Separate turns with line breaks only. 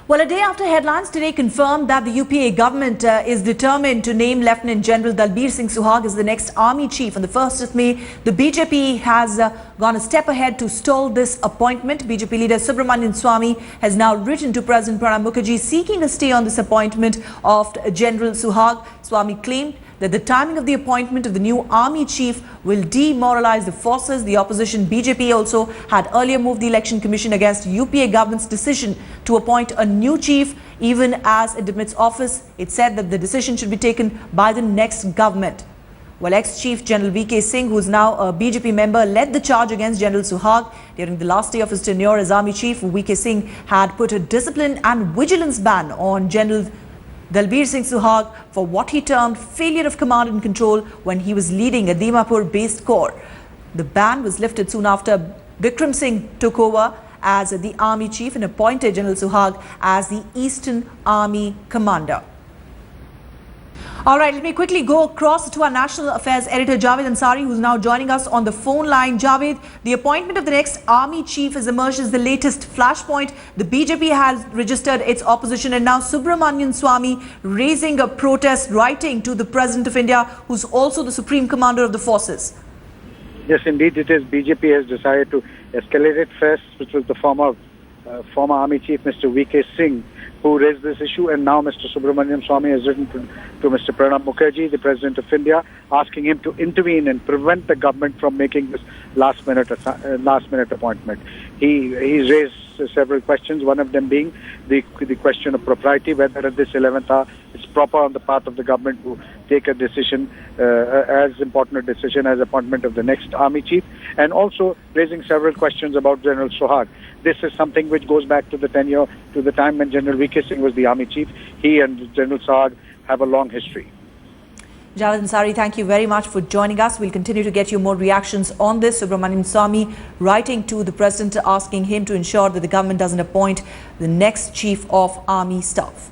Well, a day after headlines today confirmed that the UPA government is determined to name Lieutenant General Balbir Singh Suhag as the next army chief on the 1st of May, the BJP has gone a step ahead to stall this appointment. BJP leader Subramaniam Swamy has now written to President Pranab Mukherjee seeking a stay on this appointment of General Suhag. Swamy claimed that the timing of the appointment of the new army chief will demoralize the forces. The opposition BJP also had earlier moved the Election Commission against UPA government's decision to appoint a new chief even as it demits office. It said that the decision should be taken by the next government. Well, ex-Chief General VK Singh, who is now a BJP member, led the charge against General Suhag. During the last day of his tenure as army chief, VK Singh had put a discipline and vigilance ban on General Balbir Singh Suhag for what he termed failure of command and control when he was leading a Dimapur-based corps. The ban was lifted soon after Vikram Singh took over as the army chief and appointed General Suhag as the Eastern Army Commander. All right, let me quickly go across to our National Affairs editor Javed Ansari, who's now joining us on the phone line. Javed, the appointment of the next army chief has emerged as the latest flashpoint. The BJP has registered its opposition, and now Subramaniam Swamy raising a protest, writing to the President of India, who's also the Supreme Commander of the forces.
Yes, indeed, it is. BJP has decided to escalate it first, which was the former army chief, Mr. VK Singh, who raised this issue, and now Mr. Subramaniam Swamy has written to Mr. Pranab Mukherjee, the President of India, asking him to intervene and prevent the government from making this last-minute appointment. He's raised several questions, one of them being the question of propriety, whether at this 11th hour it's proper on the part of the government to take a decision, as important a decision as appointment of the next army chief, and also raising several questions about General Suhag. This is something which goes back to the tenure, to the time when General VK Singh was the army chief. He and General Suhag have a long history.
Javed Ansari, thank you very much for joining us. We'll continue to get you more reactions on this. Subramaniam Swamy writing to the President asking him to ensure that the government doesn't appoint the next chief of army staff.